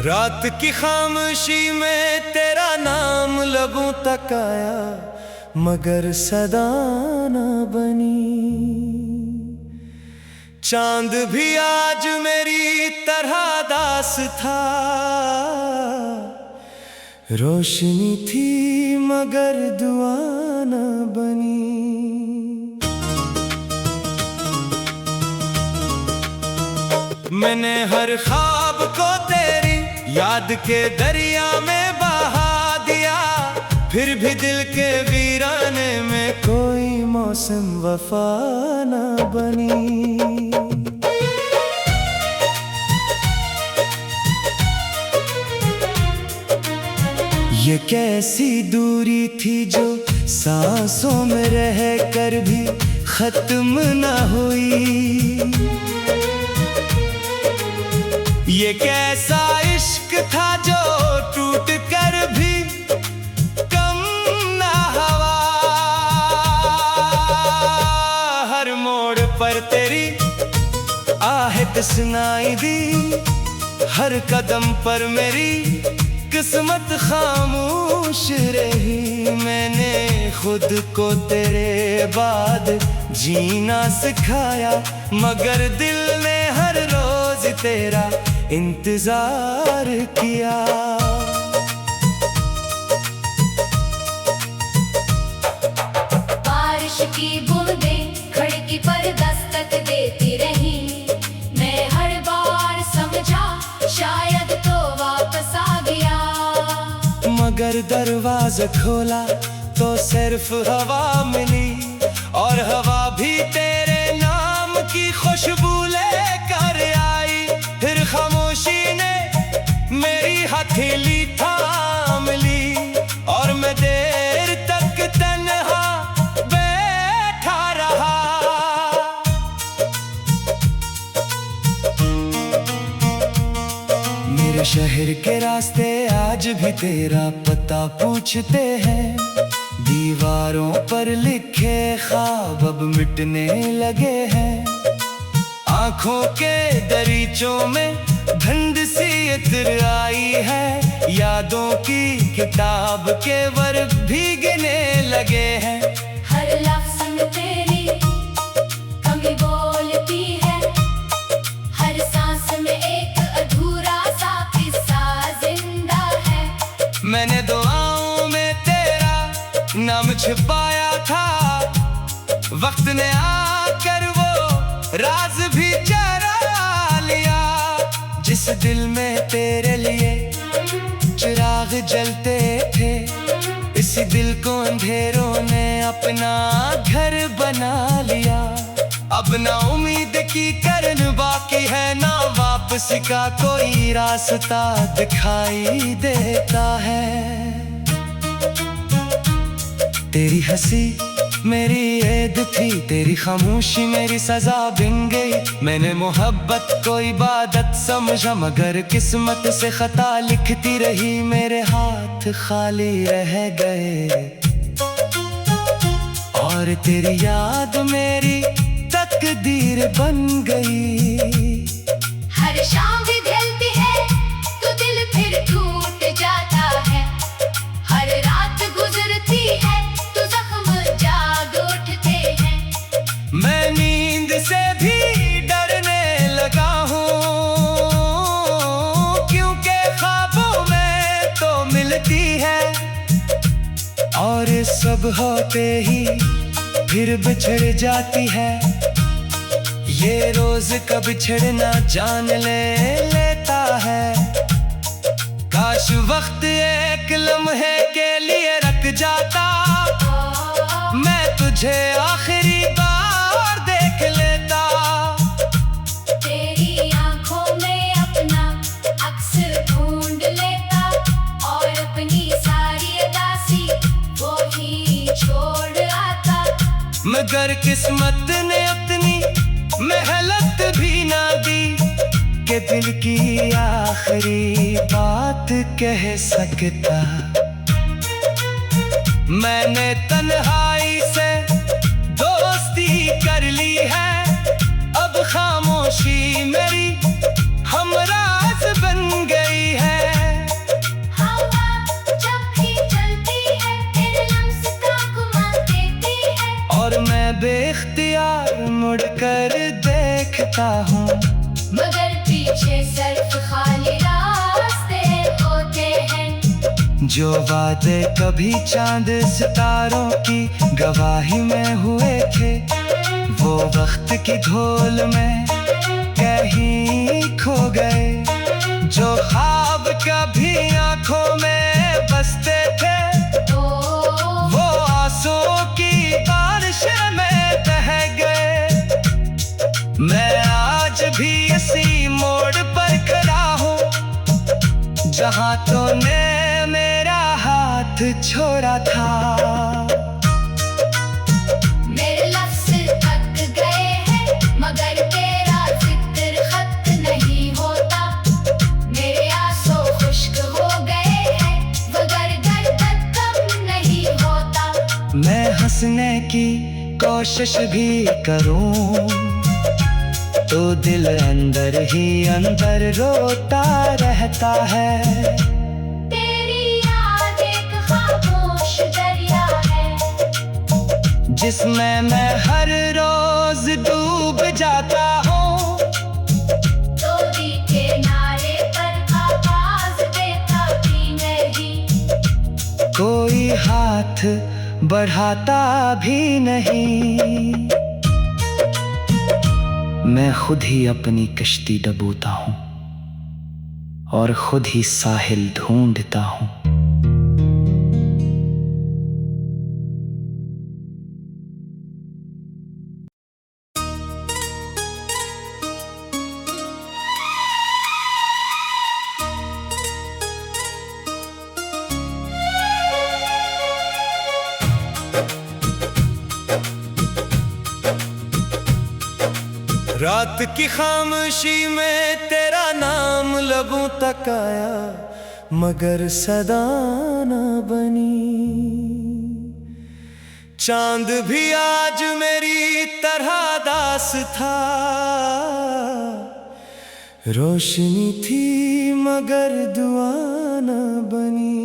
रात की खामोशी में तेरा नाम लबों तक आया, मगर सदा न बनी। चांद भी आज मेरी तरह दास था, रोशनी थी मगर दुआ न बनी। मैंने हर ख्वाब को तेरी याद के दरिया में बहा दिया, फिर भी दिल के वीराने में कोई मौसम वफा न बनी। ये कैसी दूरी थी जो सांसों में रह कर भी खत्म न हुई। ये कैसा इश्क था जो टूट कर भी कम ना हुआ। हर मोड़ पर तेरी आहट सुनाई दी, हर कदम पर मेरी किस्मत खामोश रही। मैंने खुद को तेरे बाद जीना सिखाया, मगर दिल ने हर रोज तेरा इंतजार किया। बारिश की बूंदें खिड़की पर दस्तक देती रही, मैं हर बार समझा शायद तो वापस आ गया। मगर दरवाजा खोला तो सिर्फ हवा मिली, और हवा भी तेरे नाम की खुशबू लेकर आई। फिर खामोशी ने मेरी हथेली थाम ली, और मैं देर तक तन्हा बैठा रहा। मेरे शहर के रास्ते आज भी तेरा पता पूछते हैं, दीवारों पर लिखे ख्वाब अब मिटने लगे हैं। आँखों के दरीचों में धुंध सी इत्र आई है, यादों की किताब के वर्ग भीगने लगे हैं। हर लफ्ज़ में तेरी कमी बोलती है, हर सांस में एक अधूरा सा किस्सा जिंदा है। मैंने दुआओं में तेरा नाम छिपाया था, वक्त ने आकर वो राज भी चुरा लिया। जिस दिल में तेरे लिए चिराग जलते थे, इसी दिल को अंधेरों ने अपना घर बना लिया। अब ना उम्मीद की करन बाकी है, ना वापसी का कोई रास्ता दिखाई देता है। तेरी हंसी मेरी ऐद थी, तेरी खामोशी मेरी सजा बन गई। मैंने मोहब्बत को इबादत समझा, मगर किस्मत से खता लिखती रही। मेरे हाथ खाली रह गए, और तेरी याद मेरी तकदीर बन गई। हर शाम भी ढलती है तो दिल फिर टूट जाता है, हर रात गुजरती है तो जख्म जाग उठते हैं। मैं नींद से भी डरने लगा हूँ, क्योंकि ख्वाबों में तो मिलती है, और सब होते ही फिर बिछड़ जाती है। ये रोज कब छिड़ना जान लेता है। काश वक्त एक लम्हे के लिए रख जाता, मैं तुझे आखिरी बार देख लेता। तेरी आंखों में अपना अक्स ढूंढ लेता, और अपनी सारी उदासी वो ही छोड़ आता। मगर किस्मत ने अपनी मेहनत भी ना दी, कि दिल की आखिरी बात कह सकता। मैंने तन्हाई से दोस्ती कर ली है, अब खामोशी मेरी हमराज बन गई है। रहता हूँ, मगर पीछे सिर्फ खाली रास्ते होते हैं। जो वादे कभी चांद सितारों की गवाही में हुए थे, वो वक्त की धूल में कहीं खो गए। जो ख्वाब कभी आंखों में बसते थे, वो आंसुओं की बारिश में बह गए। मैं आज भी इसी मोड़ पर खड़ा हूँ, जहाँ तूने मेरा हाथ छोड़ा था। मेरे लफ्ज़ थक गए हैं, मगर तेरा जिक्र खत्म नहीं होता। मेरे आंसू खुश्क हो गए हैं, मगर दर्द कम नहीं होता। मैं हंसने की कोशिश भी करूं, तो दिल अंदर ही अंदर रोता रहता है। तेरी याद एक खामोश दरिया है, जिसमें मैं हर रोज डूब जाता हूँ। डोरी के नारे पर आवाज देता भी नहीं, कोई हाथ बढ़ाता भी नहीं। मैं खुद ही अपनी कश्ती डबोता हूँ, और खुद ही साहिल ढूंढता हूँ। रात की खामोशी में तेरा नाम लबों तक आया, मगर सदा न बनी। चांद भी आज मेरी तरह दास था, रोशनी थी मगर दुआ न बनी।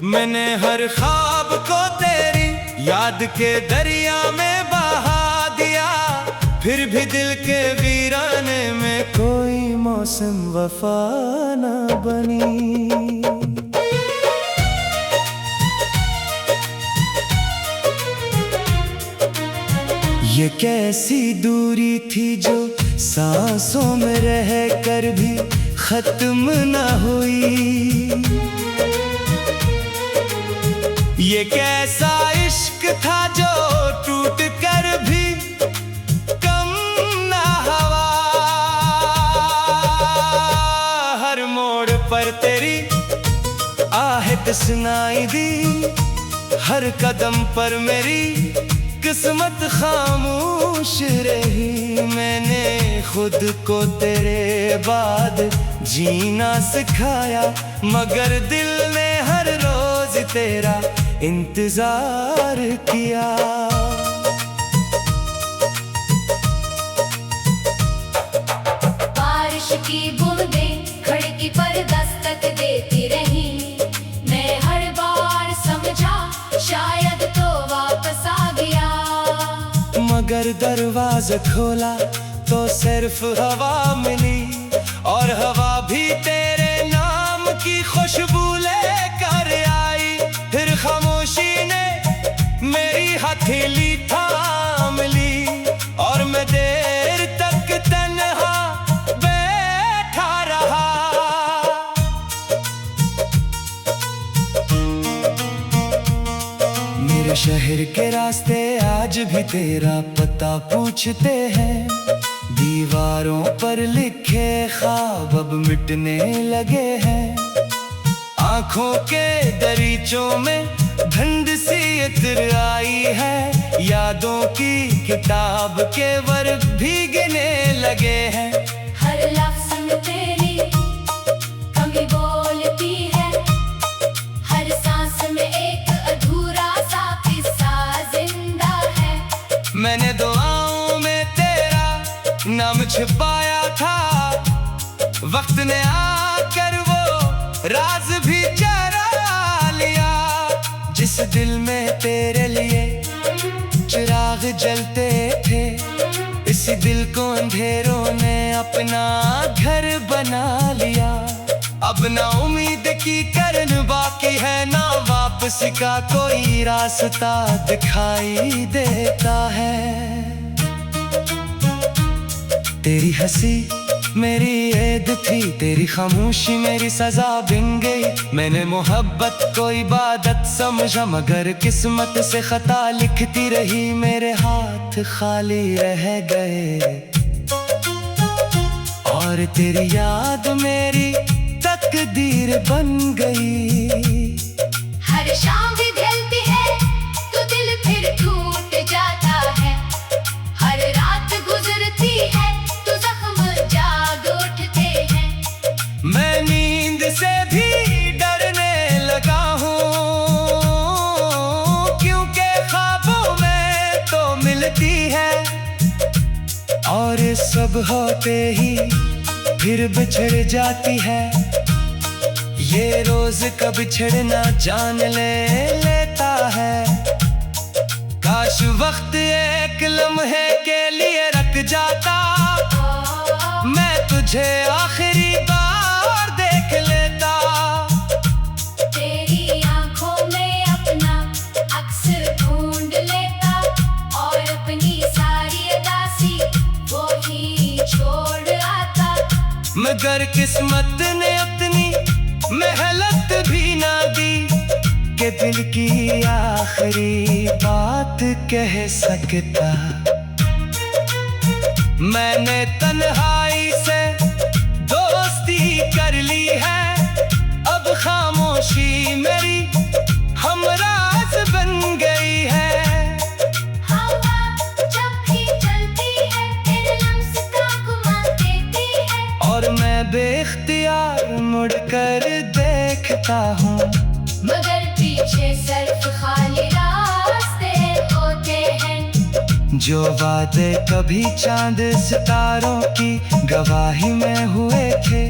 मैंने हर ख्वाब को तेरी याद के दरिया में बहा दिया, फिर भी दिल के वीराने में कोई मौसम वफा न बनी। ये कैसी दूरी थी जो सांसों में रह कर भी खत्म न हुई। ये कैसा इश्क था जो टूट कर भी कम ना हुआ। हर मोड़ पर तेरी आहट सुनाई दी, हर कदम पर मेरी किस्मत खामोश रही। मैंने खुद को तेरे बाद जीना सिखाया, मगर दिल ने हर रोज तेरा इंतजार किया। बारिश की बूंदें खिड़की पर दस्तक देती रही, मैं हर बार समझा शायद तो वापस आ गया। मगर दरवाजा खोला तो सिर्फ हवा मिली, और हवा भी तेरे नाम की खुशबू लेकर आई। फिर खामोशी ने मेरी हथेली थाम ली, और मैं देर तक तन्हा बैठा रहा। मेरे शहर के रास्ते आज भी तेरा पता पूछते हैं, दीवारों पर लिखे ख्वाब अब मिटने लगे हैं। आँखों के दरीचों में धुंध सी इत्र आई है, यादों की किताब के वर्ग भी गिने लगे हैं। हर लफ्ज़ में तेरी कमी बोलती है, हर सांस में एक अधूरा सा किस्सा जिंदा है। मैंने दुआओं में तेरा नाम छिपाया था, वक्त ने आकर वो राज भी चरा लिया। जिस दिल में तेरे लिए चिराग जलते थे, इसी दिल को अंधेरों ने अपना घर बना लिया। अब ना उम्मीद की करन बाकी है, ना वापसी का कोई रास्ता दिखाई देता है। तेरी हंसी मेरी ऐद थी, तेरी खामोशी मेरी सजा बन गई। मैंने मोहब्बत को इबादत समझा, मगर किस्मत से खता लिखती रही, मेरे हाथ खाली रह गए। और तेरी याद मेरी तकदीर बन गई। हर शाम भी ढलती है तो दिल फिर टूट जाता है। हर रात गुजरती है तो जख्म जाग उठते हैं। मैं नींद से भी डरने लगा हूँ, क्योंकि ख्वाबों में तो मिलती है। और सब होते ही फिर बिछड़ जाती है। ये रोज कब छिड़ना जान लेता है। काश वक्त एक लम्हे के लिए रख जाता, मैं तुझे आखिरी बार देख लेता। तेरी आंखों में अपना अक्स ढूंढ लेता, और अपनी सारी अदासी वो ही छोड़ आता। मगर किस्मत ने अपनी मेहनत भी ना दी, कि दिल की आखिरी बात कह सकता। मैंने तन्हाई से दोस्ती कर ली है, अब खामोशी मेरी हमराज बन गई है। हवा जब भी चलती है तेरे लम्स का घुमा देती है, और मैं बेख्तियार मुड़कर देखता हूँ, मगर पीछे सिर्फ खाली रास्ते होते हैं। जो वादे कभी चांद सितारों की गवाही में हुए थे,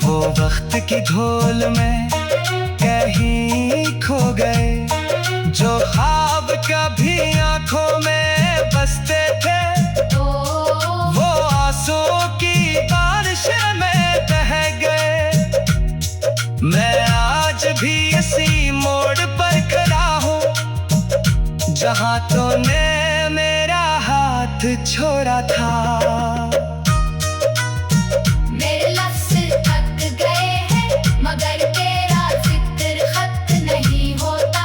वो वक्त की धोल में कहीं खो गए। जो ख्वाब कभी आंखों में बसते थे, वो आंसुओं की बारिश में बह गए। मैं आज भी इसी मोड़ पर खड़ा हूँ, जहाँ तूने मेरा हाथ छोड़ा था। मेरे लफ्ज़ थक गए हैं, मगर तेरा जिक्र खत्म नहीं होता।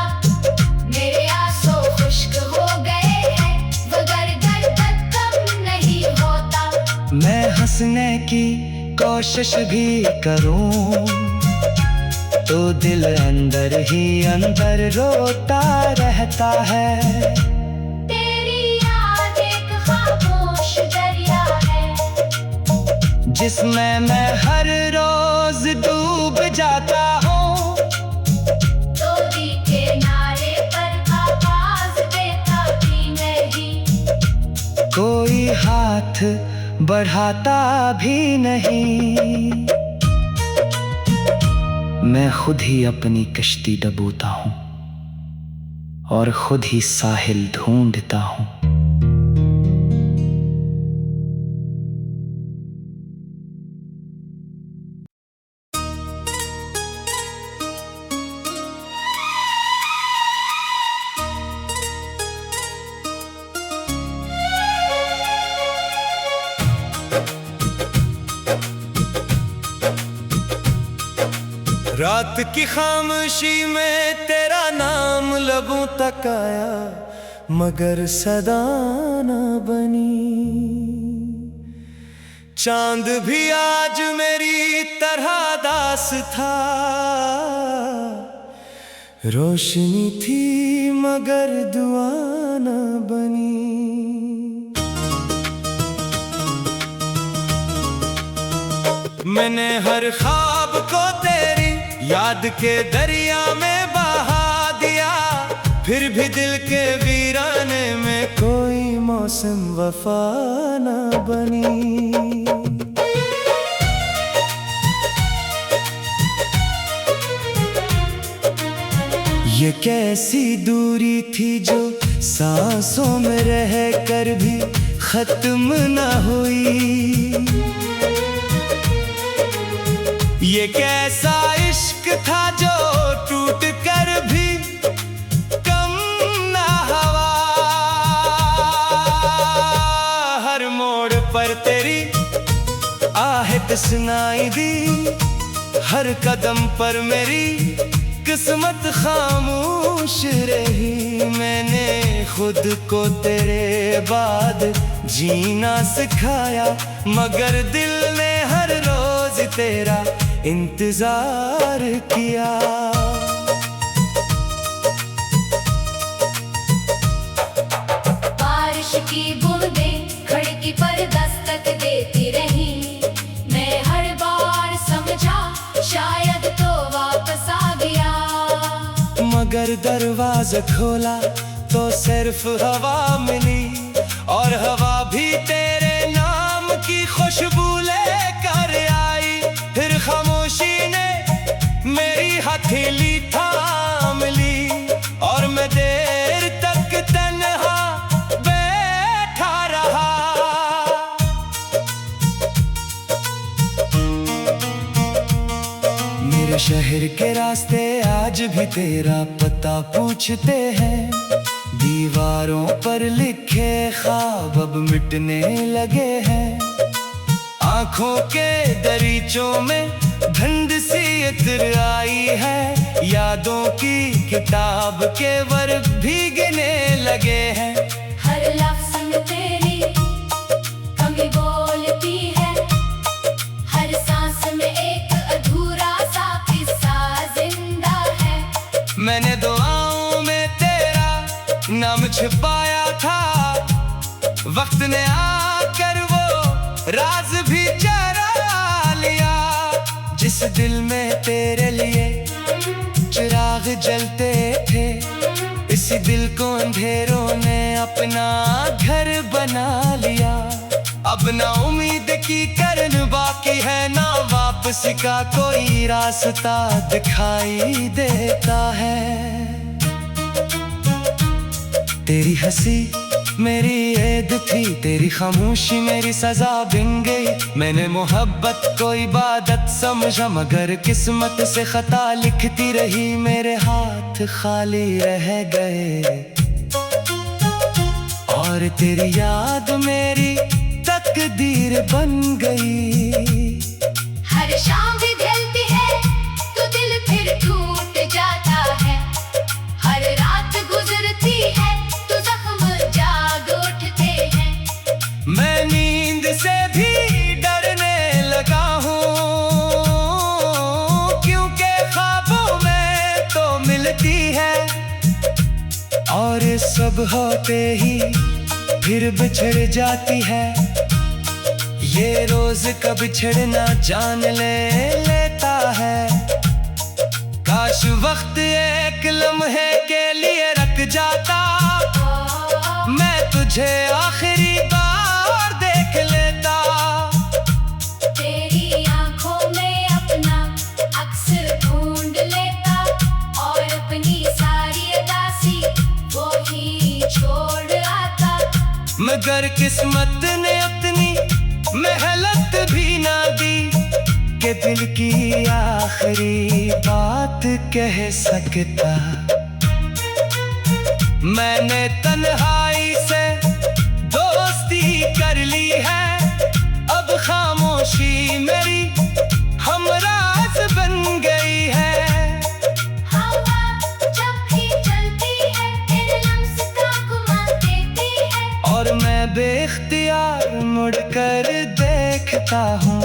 मेरे आंसू खुश्क हो गए हैं, मगर दर्द कम नहीं होता। मैं हंसने की कोशिश भी करूं, तो दिल अंदर ही अंदर रोता रहता है। तेरी याद एक खामोश दरिया है, जिसमें मैं हर रोज डूब जाता हूँ। तो भी किनारे पर आवाज देता भी नहीं, कोई हाथ बढ़ाता भी नहीं। मैं खुद ही अपनी कश्ती डबोता हूँ, और खुद ही साहिल ढूंढता हूँ। रात की खामोशी में तेरा नाम लबों तक आया, मगर सदा न बनी। चांद भी आज मेरी तरह दास था, रोशनी थी मगर दुआ न बनी। मैंने हर ख्वाब को तेरी याद के दरिया में बहा दिया, फिर भी दिल के वीराने में कोई मौसम वफा न बनी। ये कैसी दूरी थी जो सांसों में रह कर भी खत्म न हुई। ये कैसा इश्क था जो टूट कर भी कम न हुआ। हर मोड़ पर तेरी आहट सुनाई दी, हर कदम पर मेरी किस्मत खामोश रही। मैंने खुद को तेरे बाद जीना सिखाया, मगर दिल ने हर रोज तेरा इंतजार किया। बारिश की बूंदें खिड़की पर दस्तक देती रही। मैं हर बार समझा शायद तो वापस आ गया, मगर दरवाजा खोला तो सिर्फ हवा मिली, और हवा भी तेरे नाम की खुशबू लेकर आई। फिर खामोशी ने मेरी हथेली थाम ली, और मैं देर तक तन्हा बैठा रहा। मेरे शहर के रास्ते आज भी तेरा पता पूछते हैं, दीवारों पर लिखे ख्वाब अब मिटने लगे हैं। आंखों के दरीचों में धुंध सी इत्र आई है, यादों की किताब के वर्ग भीगने लगे हैं। हर लफ्ज़ में तेरी कमी बोलती है, हर सांस में एक अधूरा सा किस्सा जिंदा है। मैंने दुआओं में तेरा नाम छिपाया था, वक्त ने आकर वो राज भी चुरा लिया। जिस दिल में तेरे लिए चिराग जलते थे, इसी दिल को अंधेरों ने अपना घर बना लिया। अब ना उम्मीद की करन बाकी है, ना वापसी का कोई रास्ता दिखाई देता है। तेरी हंसी मेरी ऐद थी, तेरी खामोशी मेरी सजा बन गई। मैंने मोहब्बत को इबादत समझा, मगर किस्मत से खता लिखती रही। मेरे हाथ खाली रह गए, और तेरी याद मेरी तकदीर बन गई। हर शाम भी ढलती है तो दिल फिर टूट जाता है, हर रात गुजरती है तो जख्म जाग उठते हैं। मैं नींद से भी डरने लगा हूँ, क्योंकि ख्वाबों में तो मिलती है, और सब होते ही फिर बिछड़ जाती है। ये रोज कब छिड़ना जान लेता है। काश वक्त एक लम्हे के लिए रख जाता, मैं तुझे आखिरी बार देख लेता। तेरी आंखों में अपना अक्स ढूंढ लेता, और अपनी सारी उदासी वो ही छोड़ आता। मगर किस्मत ने अपनी मेहनत भी ना दी, कि दिल की आखिरी बात कह सकता। मैंने तन्हाई से दोस्ती कर ली है, अब खामोशी मेरी हमराज बन गई है। हवा जब भी चलती है तेरे लम्स का घुमा देती है, और मैं बेख्तियार मुड़कर देखता हूँ,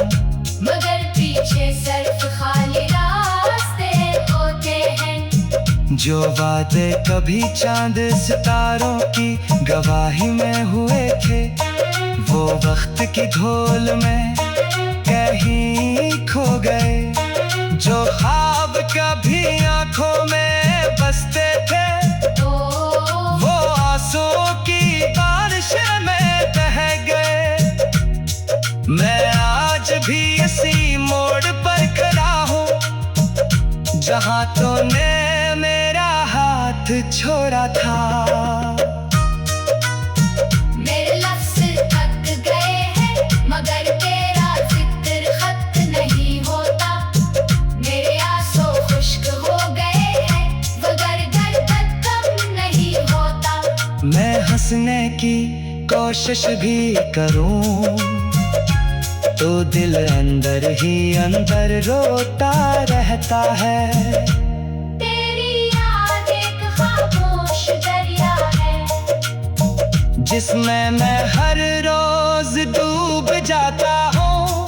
मगर पीछे सिर्फ खाली रास्ते होते हैं। जो वादे कभी चांद सितारों की गवाही में हुए थे, वो वक्त की धोल में कहीं खो गए। जो ख्वाब कभी आंखों में बसते थे, तो वो आंसुओं की बारिश में बह गए। मैं आज भी इसी मोड़ पर खड़ा हूँ, जहाँ तूने मेरा हाथ छोड़ा था। कोशिश भी करूं तो दिल अंदर ही अंदर रोता रहता है। तेरी याद एक खामोश दरिया है जिसमें मैं हर रोज डूब जाता हूँ।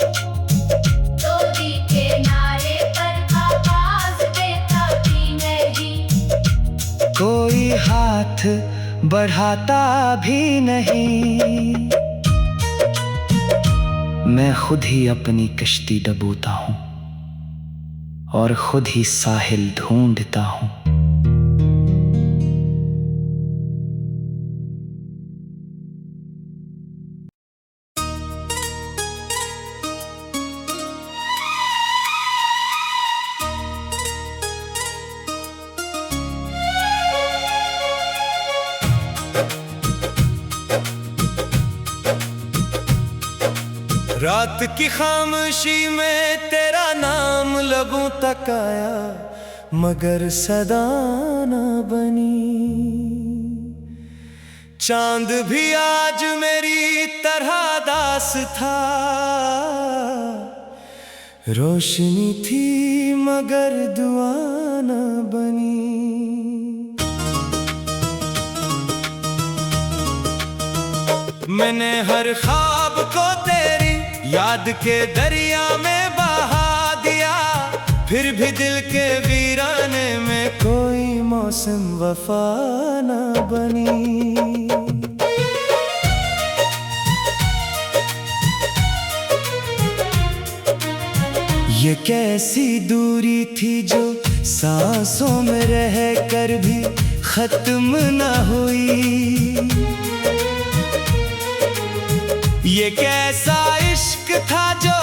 चोरी के नारे पर आवाज देता भी नहीं, कोई हाथ बढ़ाता भी नहीं। मैं खुद ही अपनी कश्ती डबोता हूँ और खुद ही साहिल ढूंढता हूँ। रात की खामोशी में तेरा नाम लबों तक आया, मगर सदा न बनी। चांद भी आज मेरी तरह दास था, रोशनी थी मगर दुआ न बनी। मैंने हर ख्वाब को तेरी याद के दरिया में बहा दिया, फिर भी दिल के वीराने में कोई मौसम वफा न बनी। ये कैसी दूरी थी जो सांसों में रह कर भी खत्म न हुई। ये कैसा इश्क था जो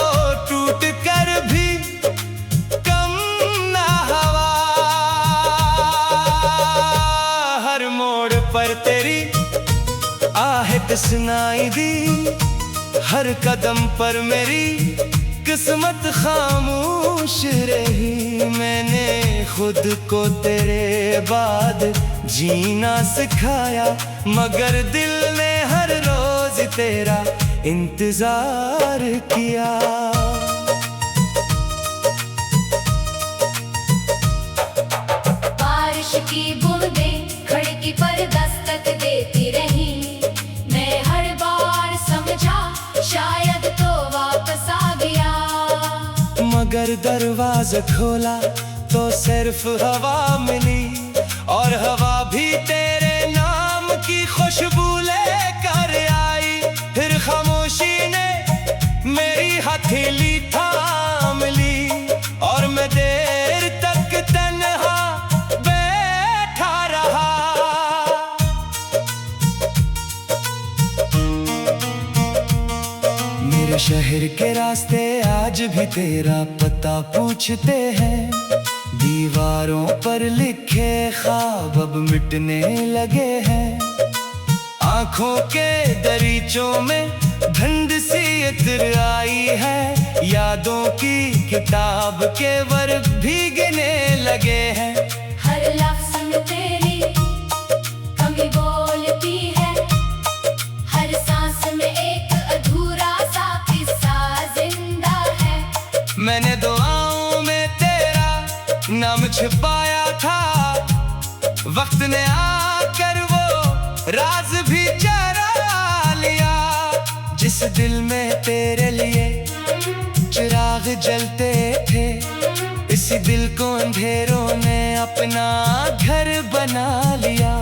टूट कर भी कम ना हुआ। हर मोड़ पर तेरी आहट सुनाई दी, हर कदम पर मेरी किस्मत खामोश रही। मैंने खुद को तेरे बाद जीना सिखाया, मगर दिल ने हर रोज तेरा इंतजार किया। बारिश की बूंदें खिड़की पर दस्तक देती रही, मैं हर बार समझा शायद तो वापस आ गया। मगर दरवाजा खोला तो सिर्फ हवा मिली, और हवा भी तेरे नाम की खुशबू लेकर आई। फिर खामोशी ने मेरी हथेली थाम ली, और मैं देर तक तन्हा बैठा रहा। मेरे शहर के रास्ते आज भी तेरा पता पूछते हैं, दीवारों पर लिखे ख्वाब अब मिटने लगे हैं। आँखों के दरीचों में धुंध सी इत्र आई है, यादों की किताब के वर्ग भीगने लगे हैं। हर लफ्ज़ में तेरी कमी बोलती है, हर सांस में एक अधूरा सा किस्सा जिंदा है। मैंने दुआओं में तेरा नाम छिपाया था, वक्त ने आकर वो राज भी चरा लिया। जिस दिल में तेरे लिए चिराग जलते थे, इसी दिल को अंधेरों ने अपना घर बना लिया।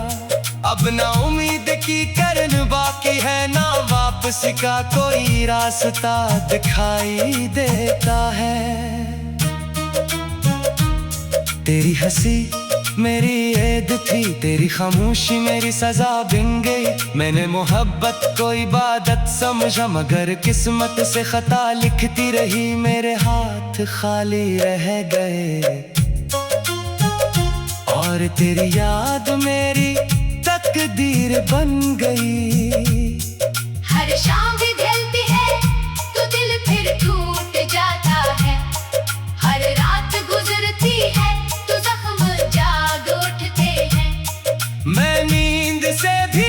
अब ना उम्मीद की करन बाकी है, ना वापसी का कोई रास्ता दिखाई देता है। तेरी हंसी मेरी ऐद थी, तेरी खामोशी मेरी सजा बन गई। मैंने मोहब्बत को इबादत समझा, मगर किस्मत से खता लिखती रही। मेरे हाथ खाली रह गए और तेरी याद मेरी तकदीर बन गई। हर शाम भी ढलती है तो दिल फिर टूट जाता है, हर रात गुजरती है तो जख्म जाग उठते हैं। मैं नींद से भी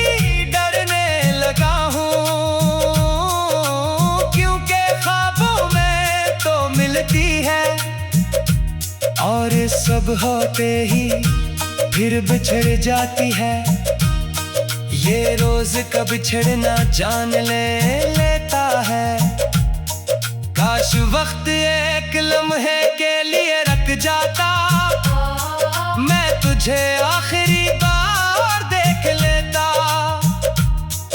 डरने लगा हूँ, सब होते ही फिर बिछड़ जाती है। ये रोज कब बिछड़ना जान लेता है। काश वक्त एक लम्हे के लिए रुक जाता, मैं तुझे आखिरी बार देख लेता।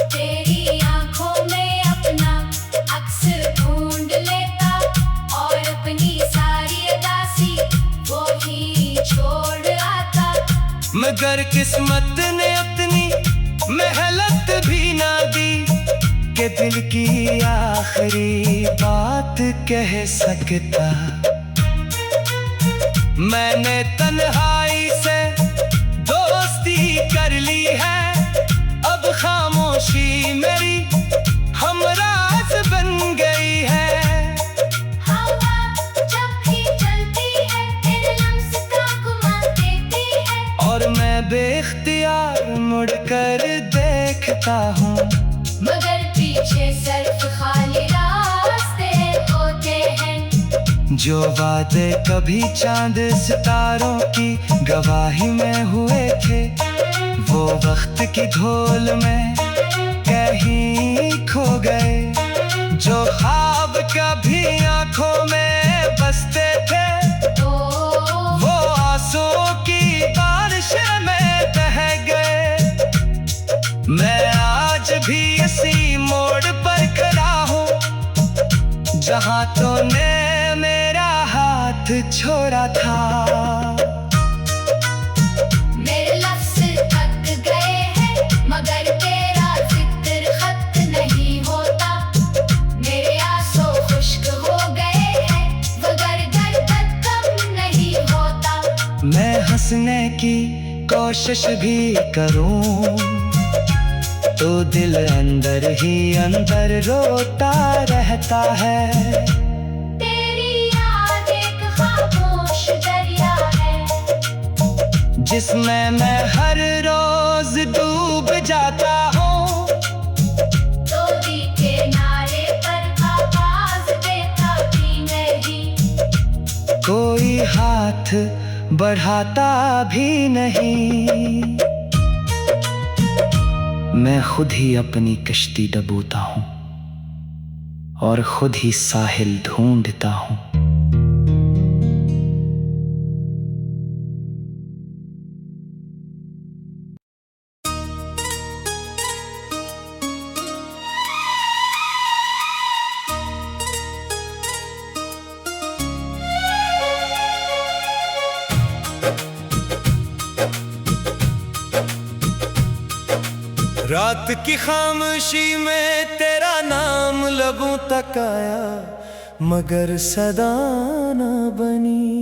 तेरी आंखों में अपना अक्स ढूंढ लेता और अपनी सारी उदासी वो ही छोड़ आता। मगर किस्मत ने उतनी मेहनत भी ना दी कि दिल की आखिरी बात कह सकता। मैंने तन्हाई से दोस्ती कर ली है, अब खामोशी मेरी हमराज बन गई है। हवा जब भी चलती है तेरे लम्स का घुमा देती है, और मैं बेख्तियार मुड़कर देखता हूँ। मगर पीछे सिर्फ खाली रास्ते होते हैं। जो वादे कभी चांद सितारों की गवाही में हुए थे, वो वक्त की धोल में कहीं खो गए। जो ख्वाब कभी आंखों में बसते थे, वो आंसुओं की बारिश में बह गए। मैं आज भी इसी मोड़ पर खड़ा हूँ, जहाँ तूने मेरा हाथ छोड़ा था। मेरे लफ्ज़ थक गए हैं मगर तेरा जिक्र खत्म नहीं होता। मेरे आंसू खुश्क हो गए हैं मगर दर्द कम नहीं होता। मैं हंसने की कोशिश भी करूं तो दिल अंदर ही अंदर रोता रहता है। तेरी याद एक खामोश दरिया है, जिसमें मैं हर रोज डूब जाता हूँ। नदी के नारे पर आवाज देता भी नहीं, कोई हाथ बढ़ाता भी नहीं। मैं खुद ही अपनी कश्ती डबोता हूँ और खुद ही साहिल ढूंढता हूँ। रात की खामोशी में तेरा नाम लबों तक आया, मगर सदा न बनी।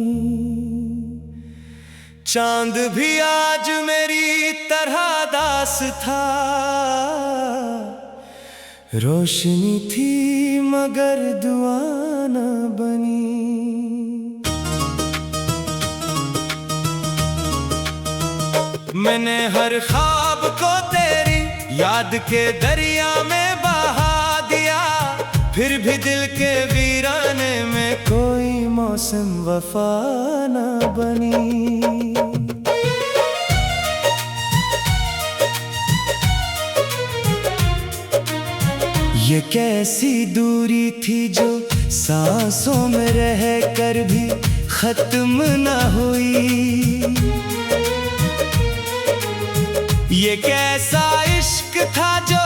चांद भी आज मेरी तरह दास था, रोशनी थी मगर दुआ न बनी। मैंने हर ख्वाब को तेरी याद के दरिया में बहा दिया, फिर भी दिल के वीराने में कोई मौसम वफा न बनी। ये कैसी दूरी थी जो सांसों में रह कर भी खत्म न हुई। ये कैसा इश्क था जो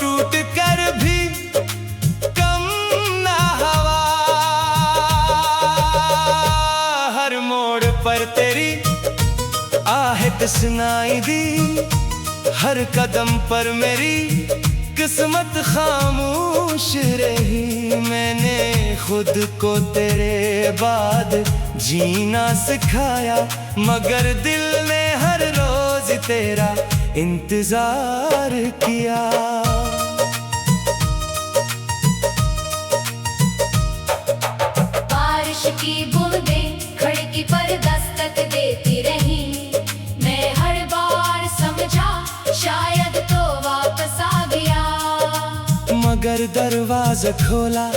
टूट कर भी कम ना हुआ। हर मोड़ पर तेरी आहट सुनाई दी, हर कदम पर मेरी किस्मत खामोश रही। मैंने खुद को तेरे बाद जीना सिखाया, मगर दिल ने हर रोज तेरा इंतजार किया। बारिश की बूंदें खिड़की पर दस्तक देती रही, मैं हर बार समझा शायद तो वापस आ गया। मगर दरवाजा खोला